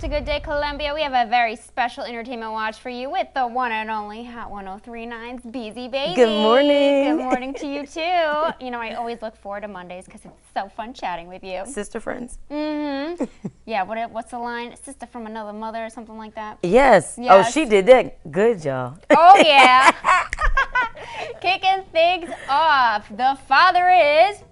to Good Day Columbia. We have a very special entertainment watch for you with the one and only Hot 103.9'S Beasy Baybie. Good morning. Good morning to you too. You know, I always look forward to Mondays because it's so fun chatting with you. Sister friends. Mm-hmm. Yeah, what's the line? Sister from another mother or something like that? Yes. Yes. Oh, she did that. Good, y'all. Oh, yeah. Kicking things off. The father is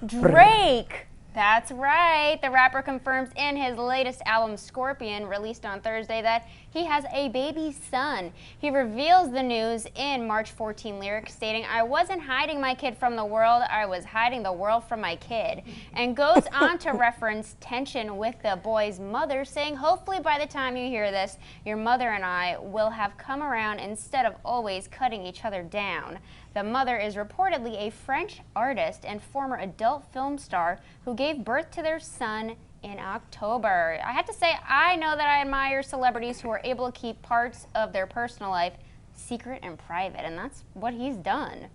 Drake. That's right. The rapper confirms in his latest album, Scorpion, released on Thursday, that he has a baby son. He reveals the news in March 14 lyrics, stating, "I wasn't hiding my kid from the world, I was hiding the world from my kid," and goes on to reference tension with the boy's mother, saying, "Hopefully by the time you hear this, your mother and I will have come around instead of always cutting each other down." The mother is reportedly a French artist and former adult film star who gave birth to their son in October. I have to say, I know that I admire celebrities who are able to keep parts of their personal life secret and private, and that's what he's done.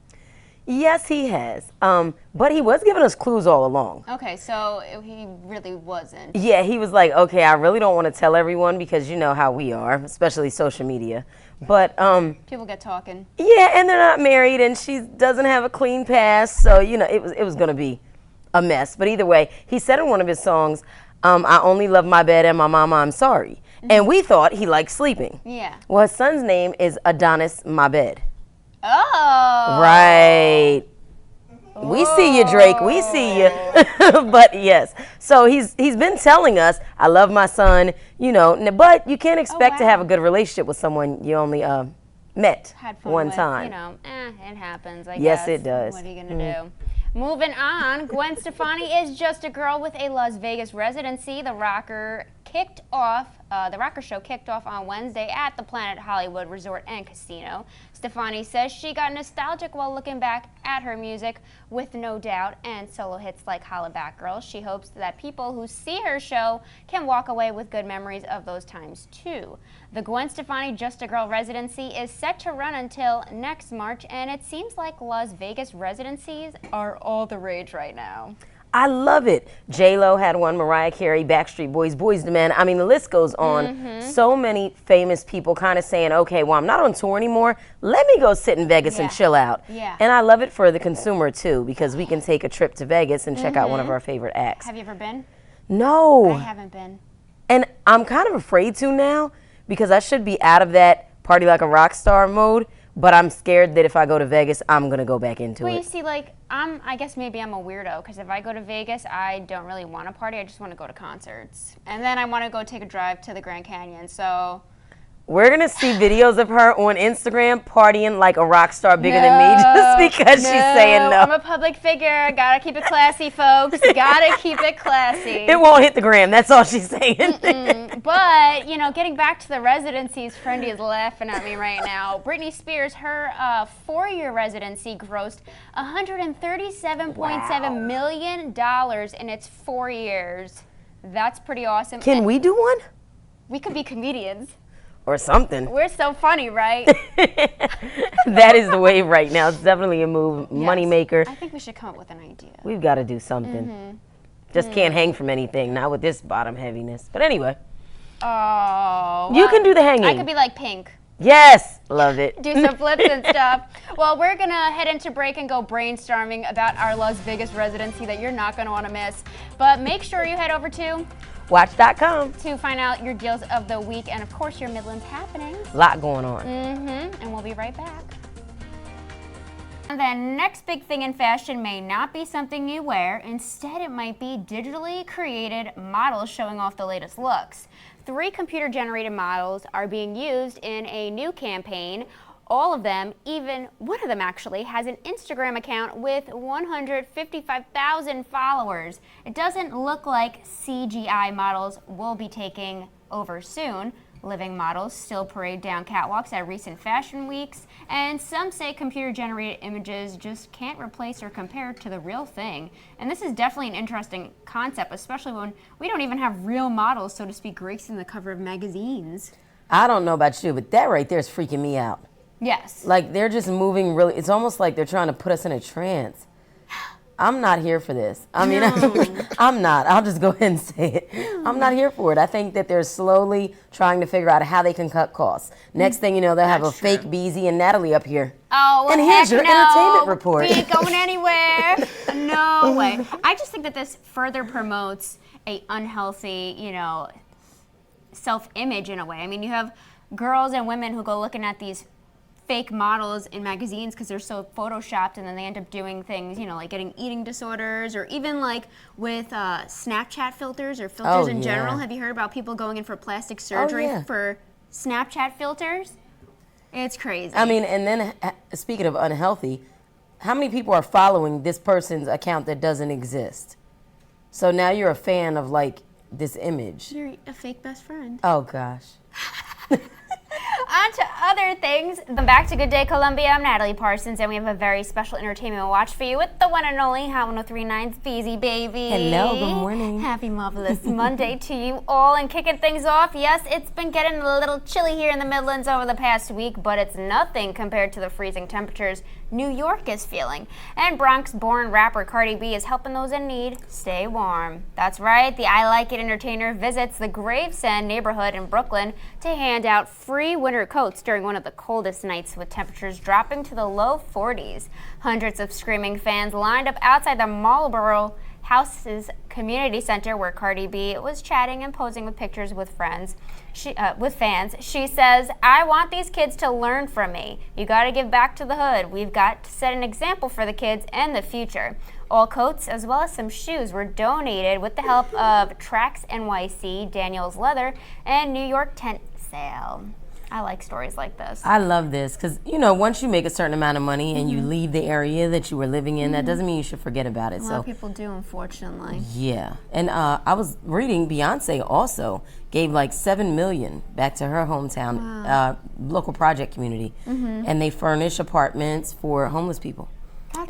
Yes, he has. But he was giving us clues all along. Okay, so he really wasn't. Yeah, he was like, okay, I really don't want to tell everyone because you know how we are, especially social media. But people get talking. yeah, and they're not married, and she doesn't have a clean past, so you know it was going to be a mess. But either way, he said in one of his songs, "I only love my bed and my mama, I'm sorry." And we thought he liked sleeping. Yeah. Well, his son's name is Adonis My Bed. Oh. Right. We see you, Drake. We see you. But yes. So he's been telling us, I love my son, you know, but you can't expect to have a good relationship with someone you only met Had fun one with, time. You know, it happens, I guess. Yes, it does. What are you going to do? Moving on, Gwen Stefani is just a girl with a Las Vegas residency. The rocker show kicked off on Wednesday at the Planet Hollywood Resort and Casino. Stefani says she got nostalgic while looking back at her music with No Doubt and solo hits like Holla Back Girl. She hopes that people who see her show can walk away with good memories of those times too. The Gwen Stefani Just a Girl residency is set to run until next March, and it seems like Las Vegas residencies are all the rage right now. I love it. J-Lo had one, Mariah Carey, Backstreet Boys, Boyz II Men. I mean, the list goes on. So many famous people kind of saying, okay, well, I'm not on tour anymore. Let me go sit in Vegas and chill out. Yeah. And I love it for the consumer, too, because we can take a trip to Vegas and check out one of our favorite acts. Have you ever been? No. I haven't been. And I'm kind of afraid to now because I should be out of that party like a rock star mode. But I'm scared that if I go to Vegas, I'm going to go back into it. Well, you see, like, I guess maybe I'm a weirdo, because if I go to Vegas, I don't really want to party. I just want to go to concerts. And then I want to go take a drive to the Grand Canyon, so... We're going to see videos of her on Instagram partying like a rock star bigger than me just because she's saying no. I'm a public figure. Gotta keep it classy, folks. Gotta keep it classy. It won't hit the gram. That's all she's saying. But, you know, getting back to the residencies, Friendy is laughing at me right now. Britney Spears, her 4-year residency grossed $137.7 million in its 4 years. That's pretty awesome. Can we do one? We could be comedians. Or something. We're so funny, right? That is the wave right now. It's definitely a move, money maker. I think we should come up with an idea. We've got to do something. Just can't hang from anything, not with this bottom heaviness. But anyway. Oh. You can do the hanging. I could be like Pink. Yes, love it. Do some flips and stuff. Well, we're going to head into break and go brainstorming about our Las Vegas residency that you're not going to want to miss. But make sure you head over to Wach.com to find out your deals of the week and, of course, your Midlands happenings. A lot going on. And we'll be right back. And the next big thing in fashion may not be something you wear. Instead, it might be digitally created models showing off the latest looks. 3 computer-generated models are being used in a new campaign. All of them, even one of them actually, has an Instagram account with 155,000 followers. It doesn't look like CGI models will be taking over soon. Living models still parade down catwalks at recent fashion weeks, and some say computer-generated images just can't replace or compare to the real thing. And this is definitely an interesting concept, especially when we don't even have real models, so to speak, gracing the cover of magazines. I don't know about you, but that right there is freaking me out. Yes. Like, they're just moving really, it's almost like they're trying to put us in a trance. I'm not here for this. I mean, I'm not. I'll just go ahead and say it. I'm not here for it. I think that they're slowly trying to figure out how they can cut costs. Next thing you know, they'll have a fake Beasy and Natalie up here. Oh, and here's your entertainment report. We ain't going anywhere. No way. I just think that this further promotes a unhealthy, self-image in a way. I mean, you have girls and women who go looking at these fake models in magazines because they're so photoshopped, and then they end up doing things, like getting eating disorders, or even like with Snapchat filters or filters in general. Have you heard about people going in for plastic surgery for Snapchat filters? It's crazy. I mean, and then speaking of unhealthy, how many people are following this person's account that doesn't exist? So now you're a fan of like this image. You're a fake best friend. Oh gosh. On to other things. Welcome back to Good Day Columbia. I'm Natalie Parsons, and we have a very special entertainment watch for you with the one and only Hot 103.9'S Beasy Baybie. Hello, good morning. Happy marvelous Monday to you all. And kicking things off, yes, it's been getting a little chilly here in the Midlands over the past week, but it's nothing compared to the freezing temperatures New York is feeling. And Bronx-born rapper Cardi B is helping those in need stay warm. That's right, the I Like It entertainer visits the Gravesend neighborhood in Brooklyn to hand out free winter coats during one of the coldest nights, with temperatures dropping to the low 40s. Hundreds of screaming fans lined up outside the Marlboro House's community center, where Cardi B was chatting and posing with pictures with fans. With fans. She says, "I want these kids to learn from me. You got to give back to the hood. We've got to set an example for the kids and the future." All coats, as well as some shoes, were donated with the help of Trax NYC, Daniels Leather, and New York Tent Sale. I like stories like this. I love this because, once you make a certain amount of money and you leave the area that you were living in, that doesn't mean you should forget about it. A lot of people do, unfortunately. Yeah. And I was reading Beyonce also gave like $7 million back to her hometown local project community. And they furnish apartments for homeless people.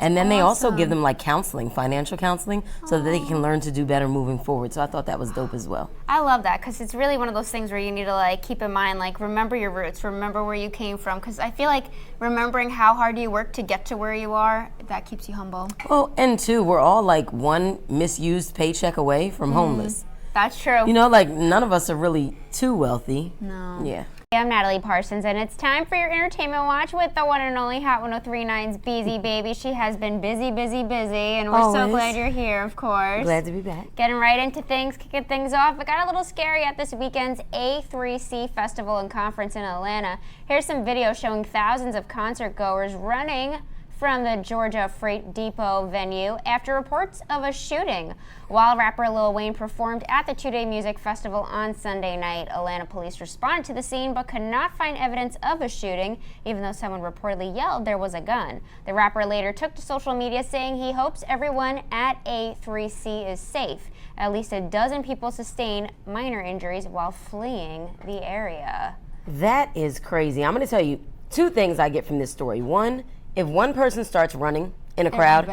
And then they also give them like counseling, financial counseling, so that they can learn to do better moving forward. So I thought that was dope as well. I love that, because it's really one of those things where you need to like keep in mind, like, remember your roots, remember where you came from, because I feel like remembering how hard you work to get to where you are, that keeps you humble. Well, and two, we're all like one misused paycheck away from homeless. That's true. Like none of us are really too wealthy. No. Yeah. I'm Natalie Parsons, and it's time for your entertainment watch with the one and only Hot 103.9'S Beasy Baybie. She has been busy, and we're so glad you're here, of course. Glad to be back. Getting right into things, kicking things off. It got a little scary at this weekend's A3C Festival and Conference in Atlanta. Here's some video showing thousands of concert goers running from the Georgia Freight Depot venue after reports of a shooting. While rapper Lil Wayne performed at the two-day music festival on Sunday night, Atlanta police responded to the scene but could not find evidence of a shooting, even though someone reportedly yelled there was a gun. The rapper later took to social media saying he hopes everyone at A3C is safe. At least a dozen people sustained minor injuries while fleeing the area. That is crazy. I'm going to tell you two things I get from this story. One, if one person starts running in a crowd,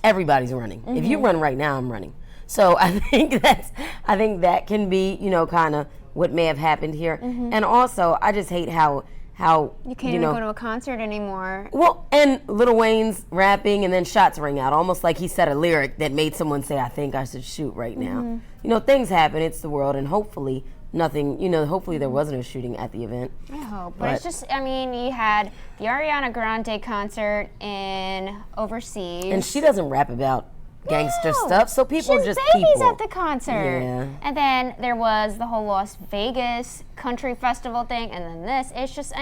everybody's running. If you run right now, I'm running. So I think that can be, kind of what may have happened here. And also, I just hate how you can't even go to a concert anymore. Well, and Lil Wayne's rapping and then shots ring out, almost like he said a lyric that made someone say, "I think I should shoot right now." Things happen. It's the world, and hopefully nothing, hopefully there wasn't a shooting at the event. I hope. But it's just, you had the Ariana Grande concert in overseas. And she doesn't rap about gangster stuff, so people are just babies people. At the concert. Yeah. And then there was the whole Las Vegas country festival thing, and then this. It's just,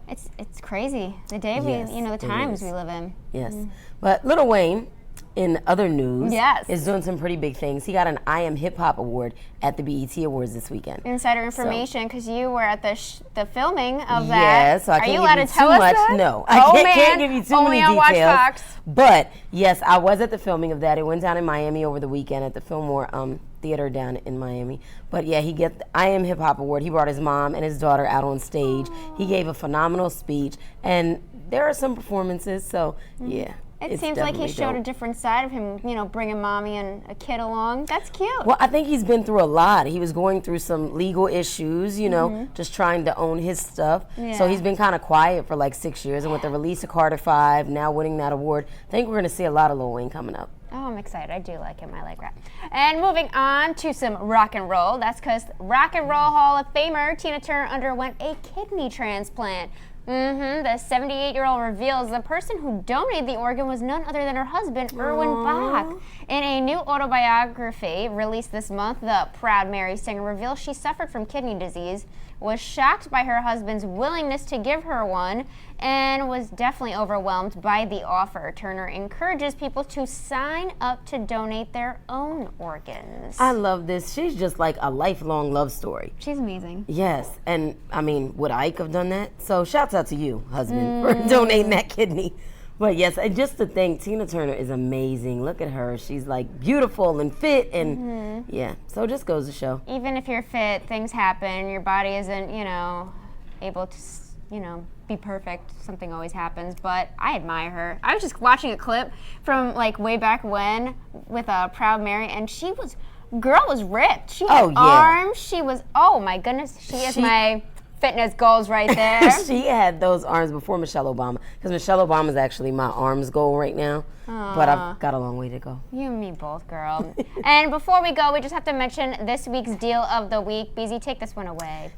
it's crazy. The day the times we live in. Yes. But Lil Wayne, in other news, is doing some pretty big things. He got an I Am Hip Hop Award at the BET Awards this weekend. Insider information, because you were at the filming of that. Yeah, so I can't give you too much. No, I can't give you too many details. Only on Wach. But yes, I was at the filming of that. It went down in Miami over the weekend at the Fillmore Theater down in Miami. But yeah, he got the I Am Hip Hop Award. He brought his mom and his daughter out on stage. He gave a phenomenal speech, and there are some performances. So yeah. It seems like he showed a different side of him, you know, bringing mommy and a kid along. That's cute. Well, I think he's been through a lot. He was going through some legal issues, you know, just trying to own his stuff. Yeah. So he's been kind of quiet for like 6 years. And with the release of Carter 5, now winning that award, I think we're going to see a lot of Lil Wayne coming up. Oh, I'm excited. I do like him. I like rap. And moving on to some rock and roll. That's because Rock and Roll Hall of Famer Tina Turner underwent a kidney transplant. The 78-year-old reveals the person who donated the organ was none other than her husband, Erwin Bach. In a new autobiography released this month, the Proud Mary singer reveals she suffered from kidney disease, was shocked by her husband's willingness to give her one, and was definitely overwhelmed by the offer. Turner encourages people to sign up to donate their own organs. I love this. She's just like a lifelong love story. She's amazing. Yes, and I mean, would Ike have done that? So shouts out to you, husband, for donating that kidney. But yes, and just to think, Tina Turner is amazing. Look at her. She's like beautiful and fit, and yeah, so it just goes to show. Even if you're fit, things happen. Your body isn't, you know, able to, you know, be perfect. Something always happens, but I admire her. I was just watching a clip from like way back when with Proud Mary, and girl was ripped. She had arms. She was, oh my goodness, she is my fitness goals right there. She had those arms before Michelle Obama, because Michelle Obama is actually my arms goal right now. But I've got a long way to go. You and me both, girl. And before we go, we just have to mention this week's deal of the week. Beasy, take this one away.